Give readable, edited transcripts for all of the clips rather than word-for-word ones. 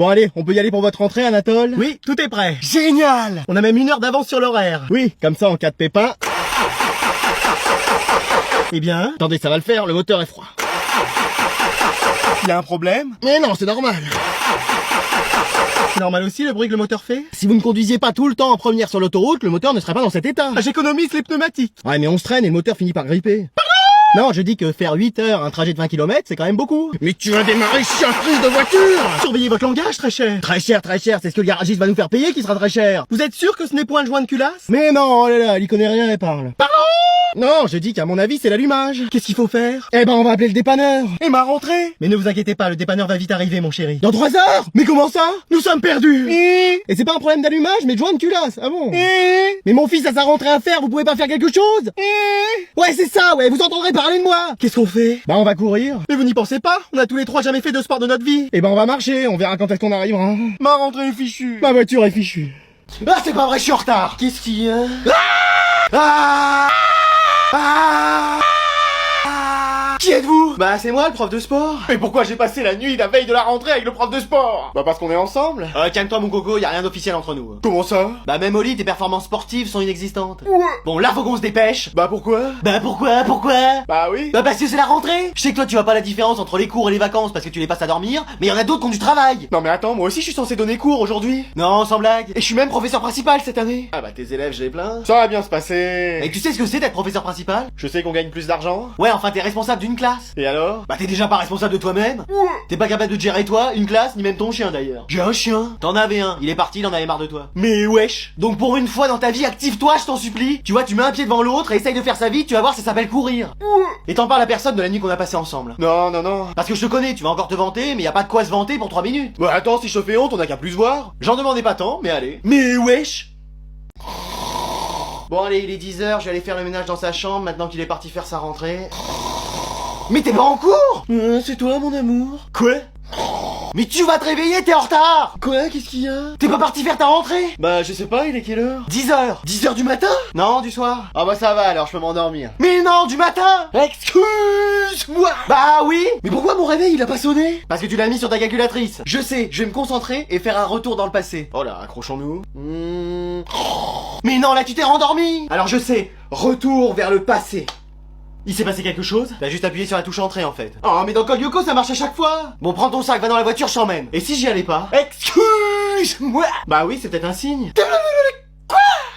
Bon allez, on peut y aller pour votre rentrée, Anatole? Oui, tout est prêt. Génial! On a même 1 heure d'avance sur l'horaire. Oui, comme ça en cas de pépin... Eh bien, Attendez, ça va le faire, le moteur est froid. il y a un problème? Mais non, c'est normal. C'est normal aussi le bruit que le moteur fait? Si vous ne conduisiez pas tout le temps en première sur l'autoroute, le moteur ne serait pas dans cet état. Ah, j'économise les pneumatiques. Ouais, mais on se traîne et le moteur finit par gripper. Non, je dis que faire 8 heures un trajet de 20 km, c'est quand même beaucoup. Mais tu vas démarrer surprise de voiture. Surveillez votre langage, très cher. Très cher, c'est ce que le garagiste va nous faire payer qui sera très cher. Vous êtes sûr que ce n'est point le joint de culasse? Mais non, oh là là, il y connaît rien, elle parle. Pardon? Non, je dis qu'à mon avis, c'est l'allumage. Qu'est-ce qu'il faut faire? Eh ben, on va appeler le dépanneur. Et ma rentrée? Mais ne vous inquiétez pas, le dépanneur va vite arriver, mon chéri. Dans 3 heures? Mais comment ça? Nous sommes perdus. Et c'est pas un problème d'allumage, mais de joint de culasse. Ah bon? Mais mon fils a sa rentrée à faire, vous pouvez pas faire quelque chose? Ouais, c'est ça, ouais, vous entendrez parler de moi. Qu'est-ce qu'on fait? Bah, on va courir. Mais vous n'y pensez pas? On a tous les 3 jamais fait de sport de notre vie. Eh ben, on va marcher, on verra quand est-ce qu'on arrivera. Ma rentrée est fichue. Ma voiture est fichue. Ah, c'est pas vrai, je suis en retard. Qu'est-ce qu'il y a? Qui êtes-vous? Bah, c'est moi, le prof de sport. Mais pourquoi j'ai passé la nuit la veille de la rentrée avec le prof de sport? Bah, parce qu'on est ensemble. Calme-toi, mon coco, y a rien d'officiel entre nous. Comment ça? Bah, même au lit, tes performances sportives sont inexistantes. Ouais. Bon, là, faut qu'on se dépêche. Bah, pourquoi? Bah, pourquoi? Bah oui. Bah, parce que c'est la rentrée. Je sais que toi, tu vois pas la différence entre les cours et les vacances parce que tu les passes à dormir, mais y en a d'autres qui ont du travail. Non mais attends, moi aussi je suis censé donner cours aujourd'hui. Non, sans blague. Et je suis même professeur principal cette année. Ah bah tes élèves, je les plains. Ça va bien se passer. Et tu sais ce que c'est d'être professeur principal? Je sais qu'on gagne plus d'argent. Ouais, enfin, t'es responsable d'une classe. Et alors? Bah, t'es déjà pas responsable de toi-même. T'es pas capable de gérer toi, une classe, ni même ton chien d'ailleurs. J'ai un chien. T'en avais un, il est parti, il en avait marre de toi. Mais wesh. Donc pour une fois dans ta vie, active-toi, je t'en supplie. Tu vois, tu mets un pied devant l'autre et essaye de faire sa vie, tu vas voir, ça s'appelle courir. Et t'en parles à personne de la nuit qu'on a passée ensemble. Non, non, non. Parce que je te connais, tu vas encore te vanter, mais y a pas de quoi se vanter pour 3 minutes. Bah attends, si je te fais honte, on a qu'à plus se voir. J'en demandais pas tant, mais allez. Mais wesh. Bon allez, il est 10h, je vais aller faire le ménage dans sa chambre maintenant qu'il est parti faire sa rentrée. Mais t'es pas en cours? C'est toi mon amour. Quoi? Mais tu vas te réveiller, t'es en retard! Quoi? Qu'est-ce qu'il y a? T'es pas parti faire ta rentrée? Bah je sais pas, il est quelle heure? 10h! 10h du matin? Non, du soir. Ah bah ça va alors, je peux m'endormir. Mais non, du matin! Excuse-moi. Bah oui! Mais pourquoi mon réveil il a pas sonné? Parce que tu l'as mis sur ta calculatrice. Je sais, je vais me concentrer et faire un retour dans le passé. Oh là, accrochons-nous. Mais non, là tu t'es rendormi! Alors je sais, retour vers le passé. Il s'est passé quelque chose? T'as juste appuyé sur la touche entrée en fait. Oh mais dans Code Lyoko ça marche à chaque fois! Bon prends ton sac, va dans la voiture, je t'emmène. Et si j'y allais pas? Excuse-moi. Bah oui, c'est peut-être un signe.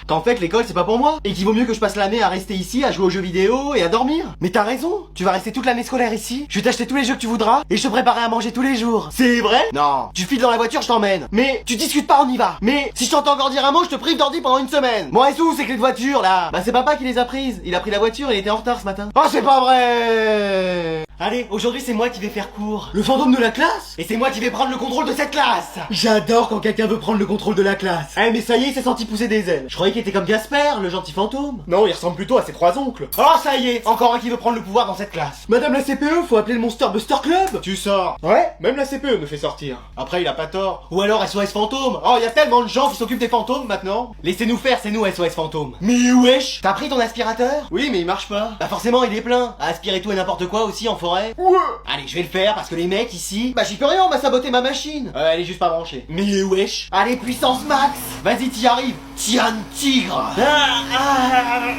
Qu'en fait l'école c'est pas pour moi et qu'il vaut mieux que je passe l'année à rester ici, à jouer aux jeux vidéo et à dormir. Mais t'as raison, tu vas rester toute l'année scolaire ici, je vais t'acheter tous les jeux que tu voudras et je te préparerai à manger tous les jours. C'est vrai? Non. Tu files dans la voiture, je t'emmène. Mais tu discutes pas, on y va. Mais si je t'entends encore dire un mot, je te prive d'ordi pendant 1 semaine. Bon et où ces clés de voiture là? Bah c'est papa qui les a prises, il a pris la voiture et il était en retard ce matin. Oh c'est pas vrai! Allez, aujourd'hui c'est moi qui vais faire cours. Le fantôme de la classe? Et c'est moi qui vais prendre le contrôle de cette classe. J'adore quand quelqu'un veut prendre le contrôle de la classe. Eh mais ça y est, il s'est senti pousser des ailes. Je croyais qu'il était comme Gasper, le gentil fantôme. Non, il ressemble plutôt à ses 3 oncles. Oh ça y est, encore un qui veut prendre le pouvoir dans cette classe. Madame la CPE, faut appeler le Monster Buster Club. Tu sors. Ouais, même la CPE me fait sortir. Après il a pas tort. Ou alors SOS fantôme. Oh y a tellement de gens qui s'occupent des fantômes maintenant. Laissez-nous faire, c'est nous SOS fantôme. Mais wesh. T'as pris ton aspirateur? Oui, mais il marche pas. Bah forcément il est plein. À aspirer tout et n'importe quoi aussi en forêt. Ouais. Allez, je vais le faire parce que les mecs ici, bah j'y peux rien, on m'a saboté ma machine. Elle est juste pas branchée. Mais wesh. Allez, puissance max. Vas-y, t'y arrives. Tiens un tigre.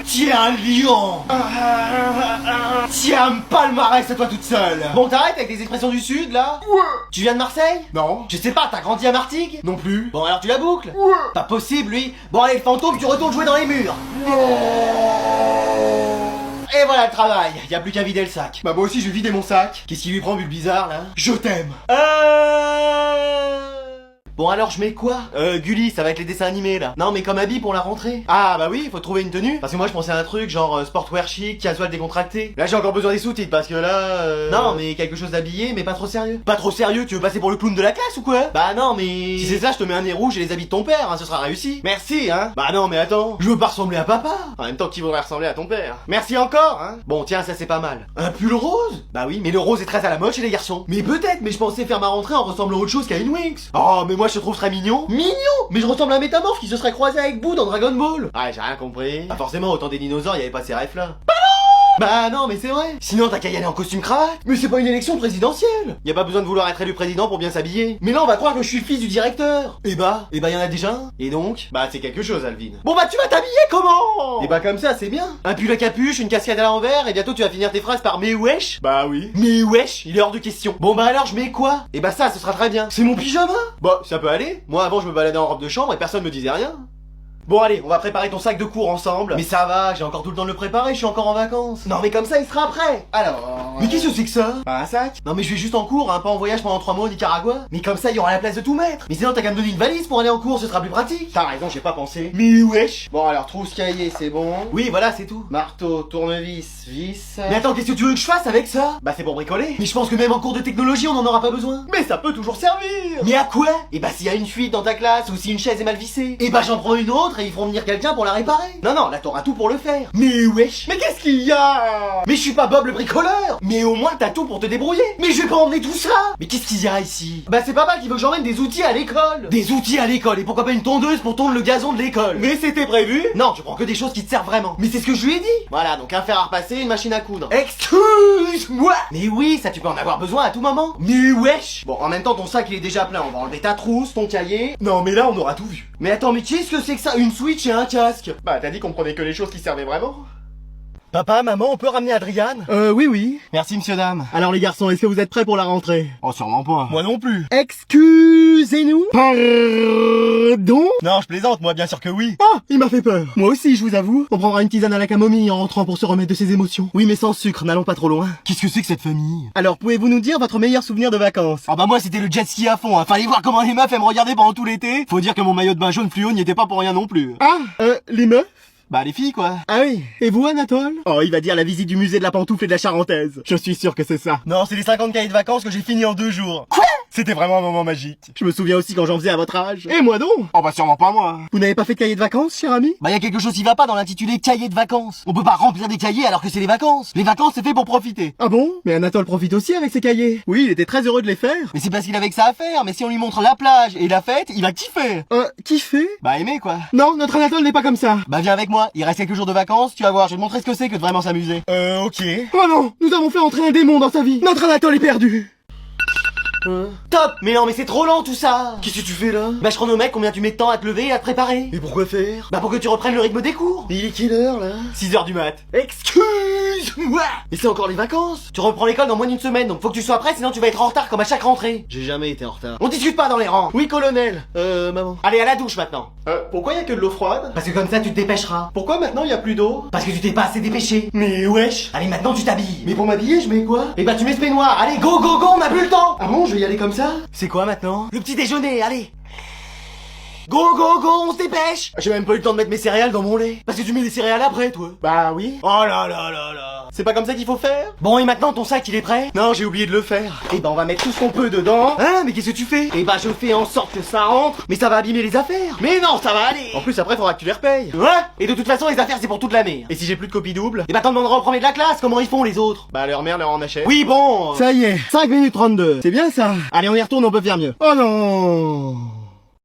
Tiens un lion. Tiens un palmarès à toi toute seule. Bon, t'arrêtes avec des expressions du sud là? Ouais. Tu viens de Marseille? Non. Je sais pas, t'as grandi à Martigues? Non plus. Bon alors tu la boucles? Ouais. Pas possible lui. Bon allez, le fantôme, tu retournes jouer dans les murs. Et voilà le travail, y a plus qu'à vider le sac. Bah moi aussi je vais vider mon sac. Qu'est-ce qui lui prend, Bulle Bizarre là? Je t'aime. Bon alors je mets quoi? Gulli, ça va être les dessins animés là. Non mais comme habit pour la rentrée. Ah bah oui, faut trouver une tenue. Parce que moi je pensais à un truc genre sportwear chic, casual décontracté. Là j'ai encore besoin des sous-titres parce que là... Non mais quelque chose d'habillé mais pas trop sérieux. Pas trop sérieux, tu veux passer pour le clown de la classe ou quoi? Bah non mais... Si c'est ça, je te mets un nez rouge et les habits de ton père, hein, ce sera réussi. Merci hein. Bah non mais attends, je veux pas ressembler à papa. En même temps qui voudrait ressembler à ton père. Merci encore hein. Bon tiens, ça c'est pas mal. Un pull rose? Bah oui, mais le rose est très à la mode chez les garçons. Mais peut-être, mais je pensais faire ma rentrée en ressemblant à autre chose qu'à une Winx. Oh mais moi je te trouve très mignon. Mignon? Mais je ressemble à un métamorphe qui se serait croisé avec Boo dans Dragon Ball. Ah, j'ai rien compris. Bah forcément, autant des dinosaures, y'avait pas ces refs là. Bah non, mais c'est vrai. Sinon t'as qu'à y aller en costume cravate. Mais c'est pas une élection présidentielle. Y a pas besoin de vouloir être élu président pour bien s'habiller. Mais là on va croire que je suis le fils du directeur. Et bah y en a déjà un. Et donc, bah c'est quelque chose, Alvin. Bon bah tu vas t'habiller comment? Et bah comme ça, c'est bien. Un pull à capuche, une casquette à l'envers, et bientôt tu vas finir tes phrases par mais wesh. Bah oui. Mais wesh, il est hors de question. Bon bah alors je mets quoi? Et bah ça, ce sera très bien. C'est mon pyjama. Bah ça peut aller. Moi avant je me baladais en robe de chambre et personne me disait rien. Bon allez, on va préparer ton sac de cours ensemble. Mais ça va, j'ai encore tout le temps de le préparer, je suis encore en vacances. Non mais comme ça il sera prêt. Alors... Mais qu'est-ce que c'est que ça? Bah un sac. Non mais je vais juste en cours, hein, pas en voyage pendant 3 mois au Nicaragua. Mais comme ça il y aura la place de tout mettre. Mais sinon t'as qu'à me donner une valise pour aller en cours, ce sera plus pratique. T'as raison, j'ai pas pensé. Mais wesh. Bon alors trousse cahier, c'est bon. Oui voilà, c'est tout. Marteau, tournevis, vis. Mais attends, qu'est-ce que tu veux que je fasse avec ça? Bah c'est pour bricoler. Mais je pense que même en cours de technologie on en aura pas besoin. Mais ça peut toujours servir. Mais à quoi? Et bah s'il y a une fuite dans ta classe ou si une chaise est mal vissée, et bah j'en prends une autre et ils feront venir quelqu'un pour la réparer. Non, non, là t'auras tout pour le faire. Mais wesh. Mais qu'est-ce qu'il y a? Mais je suis pas Bob le bricoleur. Mais au moins t'as tout pour te débrouiller. Mais je vais pas emmener tout ça. Mais qu'est-ce qu'il y a ici? Bah c'est papa qui veut que j'emmène des outils à l'école. Des outils à l'école? Et pourquoi pas une tondeuse pour tondre le gazon de l'école? Mais c'était prévu? Non, tu prends que des choses qui te servent vraiment. Mais c'est ce que je lui ai dit. Voilà, donc un fer à repasser, une machine à coudre. Excuse-moi. Mais oui, ça tu peux en avoir besoin à tout moment. Mais wesh. Bon, en même temps ton sac il est déjà plein. On va enlever ta trousse, ton cahier. Non mais là on aura tout vu. Mais attends, mais qu'est-ce que c'est que ça? Une Switch et un casque? Bah t'as dit qu'on prenait que les choses qui servaient vraiment. Papa, maman, on peut ramener Adriane? Oui. Merci monsieur dame. Alors les garçons, est-ce que vous êtes prêts pour la rentrée? Oh sûrement pas. Moi non plus. Excusez-nous? Pardon? Non, je plaisante, moi bien sûr que oui. Oh, il m'a fait peur. Moi aussi, je vous avoue. On prendra une tisane à la camomille en rentrant pour se remettre de ses émotions. Oui, mais sans sucre, n'allons pas trop loin. Qu'est-ce que c'est que cette famille? Alors, pouvez-vous nous dire votre meilleur souvenir de vacances? Ah bah moi c'était le jet ski à fond, hein. Fallait voir comment les meufs elles me regardaient pendant tout l'été. Faut dire que mon maillot de bain jaune fluo n'y était pas pour rien non plus. Ah, les meufs? Bah les filles quoi. Ah oui. Et vous, Anatole? Oh, il va dire la visite du musée de la pantoufle et de la Charentaise. Je suis sûr que c'est ça. Non, c'est les 50 cahiers de vacances que j'ai fini en 2 jours. Quoi? C'était vraiment un moment magique. Je me souviens aussi quand j'en faisais à votre âge. Et moi donc? Oh bah sûrement pas moi. Vous n'avez pas fait de cahier de vacances, cher ami? Bah y a quelque chose qui va pas dans l'intitulé cahier de vacances. On peut pas remplir des cahiers alors que c'est les vacances. Les vacances c'est fait pour profiter. Ah bon? Mais Anatole profite aussi avec ses cahiers. Oui, il était très heureux de les faire. Mais c'est parce qu'il avait que ça à faire. Mais si on lui montre la plage et la fête, il va kiffer. Kiffer? Bah aimer quoi. Non, notre Anatole n'est pas comme ça. Bah viens avec moi, il reste quelques jours de vacances, tu vas voir, je vais te montrer ce que c'est que de vraiment s'amuser. Ok. Oh non, nous avons fait entrer un démon dans sa vie. Notre Anatole est perdu. Top. Mais non mais c'est trop lent tout ça. Qu'est-ce que tu fais là? Bah je chronomètre combien tu mets de temps à te lever et à te préparer. Et pourquoi faire? Bah pour que tu reprennes le rythme des cours. Mais il est quelle heure là? 6h du mat. Excuse-moi. Mais c'est encore les vacances. Tu reprends l'école dans moins d'une semaine, donc faut que tu sois prêt, sinon tu vas être en retard comme à chaque rentrée. J'ai jamais été en retard. On discute pas dans les rangs. Oui, colonel. Maman. Allez à la douche maintenant. Pourquoi y a que de l'eau froide? Parce que comme ça tu te dépêcheras. Pourquoi maintenant y a plus d'eau? Parce que tu t'es pas assez dépêché. Mais wesh. Allez maintenant tu t'habilles. Mais pour m'habiller, je mets quoi? Et bah tu mets ce peignoir. Allez go go go, on a plus le temps. Ah bon, je vais y aller comme ça? C'est quoi maintenant? Le petit déjeuner, allez. Go go go, on se dépêche. J'ai même pas eu le temps de mettre mes céréales dans mon lait. Parce que tu mets les céréales après toi. Bah oui. Oh là là là là. C'est pas comme ça qu'il faut faire? Bon et maintenant ton sac il est prêt? Non, j'ai oublié de le faire. Et bah on va mettre tout ce qu'on peut dedans. Hein? Mais qu'est-ce que tu fais? Et bah je fais en sorte que ça rentre. Mais ça va abîmer les affaires. Mais non, ça va aller. En plus, après, faudra que tu les repayes. Ouais. Et de toute façon les affaires c'est pour toute l'année. Et si j'ai plus de copies doubles? Et bah t'en demanderas au premier de la classe comment ils font les autres. Bah leur mère leur en achète. Oui bon. Ça y est, 5 minutes 32. C'est bien ça. Allez, on y retourne, on peut faire mieux. Oh non.